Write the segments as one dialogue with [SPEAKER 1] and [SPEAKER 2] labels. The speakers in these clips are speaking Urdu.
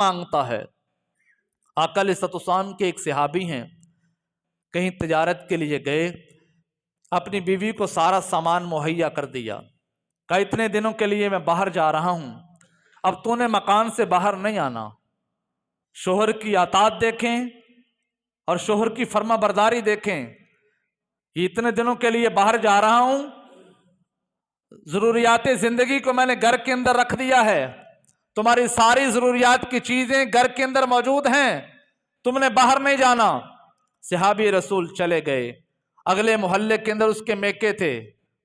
[SPEAKER 1] مانگتا ہے۔ آقا علیہ السلام کے ایک صحابی ہیں، کہیں تجارت کے لیے گئے، اپنی بیوی کو سارا سامان مہیا کر دیا، کہا اتنے دنوں کے لیے میں باہر جا رہا ہوں، اب تو نے مکان سے باہر نہیں آنا۔ شوہر کی اطاعت دیکھیں اور شوہر کی فرما برداری دیکھیں، یہ اتنے دنوں کے لیے باہر جا رہا ہوں، ضروریات زندگی کو میں نے گھر کے اندر رکھ دیا ہے، تمہاری ساری ضروریات کی چیزیں گھر کے اندر موجود ہیں، تم نے باہر نہیں جانا۔ صحابی رسول چلے گئے، اگلے محلے کے اندر اس کے میکے تھے،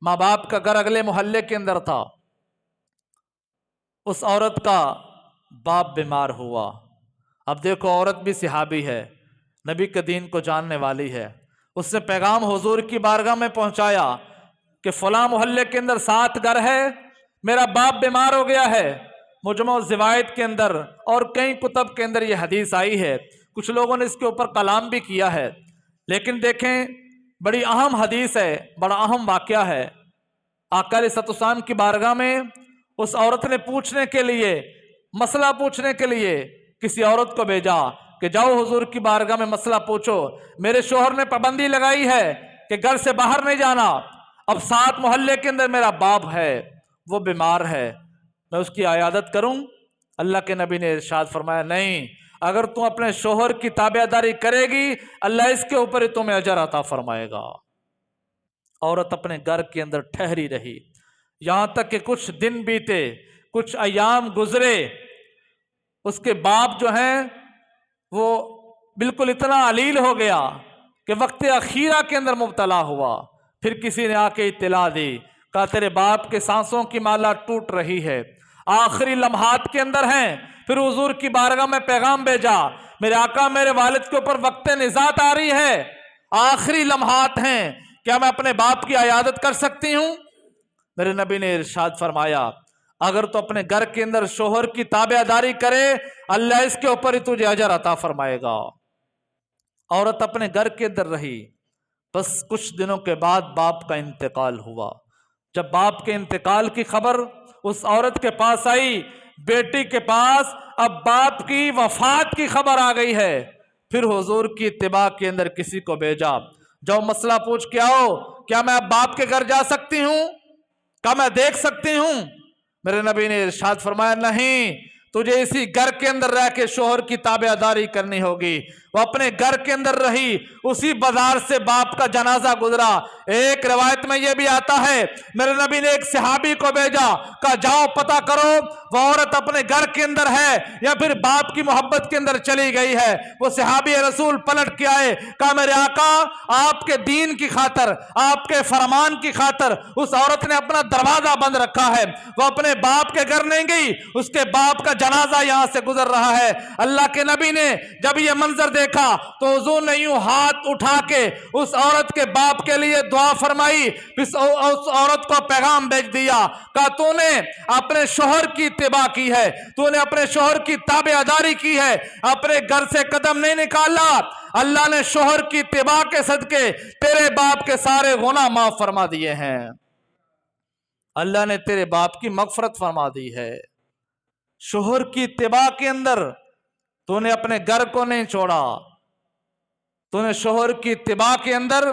[SPEAKER 1] ماں باپ کا گھر اگلے محلے کے اندر تھا۔ اس عورت کا باپ بیمار ہوا۔ اب دیکھو عورت بھی صحابی ہے، نبی کے دین کو جاننے والی ہے، اس نے پیغام حضور کی بارگاہ میں پہنچایا کہ فلاں محلے کے اندر 7 گھر ہے، میرا باپ بیمار ہو گیا ہے۔ مجمع الزوائد کے اندر اور کئی کتب کے اندر یہ حدیث آئی ہے، کچھ لوگوں نے اس کے اوپر کلام بھی کیا ہے، لیکن دیکھیں بڑی اہم حدیث ہے، بڑا اہم واقعہ ہے۔ آقا علیہ السلام کی بارگاہ میں اس عورت نے پوچھنے کے لیے، مسئلہ پوچھنے کے لیے کسی عورت کو بھیجا کہ جاؤ حضور کی بارگاہ میں مسئلہ پوچھو، میرے شوہر نے پابندی لگائی ہے کہ گھر سے باہر نہیں جانا، اب 7 محلے کے اندر میرا باپ ہے، وہ بیمار ہے، میں اس کی عیادت کروں؟ اللہ کے نبی نے ارشاد فرمایا نہیں، اگر تم اپنے شوہر کی تابعداری کرے گی اللہ اس کے اوپر تمہیں اجر عطا فرمائے گا۔ عورت اپنے گھر کے اندر ٹھہری رہی، یہاں تک کہ کچھ دن بیتے، کچھ ایام گزرے، اس کے باپ جو ہیں وہ بالکل اتنا علیل ہو گیا کہ وقت اخیرہ کے اندر مبتلا ہوا۔ پھر کسی نے آ کے اطلاع دی، کہا تیرے باپ کے سانسوں کی مالا ٹوٹ رہی ہے، آخری لمحات کے اندر ہیں۔ پھر حضور کی بارگاہ میں پیغام بھیجا، میرے آقا میرے والد کے اوپر وقت نزاعت آ رہی ہے، آخری لمحات ہیں، کیا میں اپنے باپ کی عیادت کر سکتی ہوں؟ میرے نبی نے ارشاد فرمایا اگر تو اپنے گھر کے اندر شوہر کی تابعداری کرے اللہ اس کے اوپر ہی تجھے اجر عطا فرمائے گا۔ عورت اپنے گھر کے اندر رہی، بس کچھ دنوں کے بعد باپ کا انتقال ہوا۔ جب باپ کے انتقال کی خبر اس عورت کے پاس آئی، بیٹی کے پاس اب باپ کی وفات کی خبر آ گئی ہے، پھر حضور کی اتباع کے اندر کسی کو بھیجا، جاؤ مسئلہ پوچھ کے آؤ، کیا میں اب باپ کے گھر جا سکتی ہوں؟ کیا میں دیکھ سکتی ہوں؟ میرے نبی نے ارشاد فرمایا نہیں، تجھے اسی گھر کے اندر رہ کے شوہر کی تابعداری کرنی ہوگی۔ وہ اپنے گھر کے اندر رہی، اسی بازار سے باپ کا جنازہ گزرا۔ ایک روایت میں یہ بھی آتا ہے میرے نبی نے ایک صحابی کو بھیجا، کہا جاؤ پتہ کرو وہ عورت اپنے گھر کے اندر ہے یا پھر باپ کی محبت کے اندر چلی گئی ہے۔ وہ صحابی رسول پلٹ کے آئے، کہا میرے آقا آپ کے دین کی خاطر، آپ کے فرمان کی خاطر اس عورت نے اپنا دروازہ بند رکھا ہے، وہ اپنے باپ کے گھر نہیں گئی، اس کے باپ کا جنازہ یہاں سے گزر رہا ہے۔ اللہ کے نبی نے جب یہ منظر دیکھا تو حضور نے یوں ہاتھ اٹھا کے اس عورت کے باپ کے لیے دعا فرمائی، اس عورت کو پیغام بھیج دیا، کہا تو نے اپنے شوہر کی اتباع کی ہے، تو نے اپنے شوہر کی تابعداری کی ہے، اپنے گھر سے قدم نہیں نکالا، اللہ نے شوہر کی اتباع کے صدقے تیرے باپ کے سارے گناہ معاف فرما دیے ہیں، اللہ نے تیرے باپ کی مغفرت فرما دی ہے۔ شوہر کی اتباع کے اندر تو نے اپنے گھر کو نہیں چھوڑا، تو نے شوہر کی اتباع کے اندر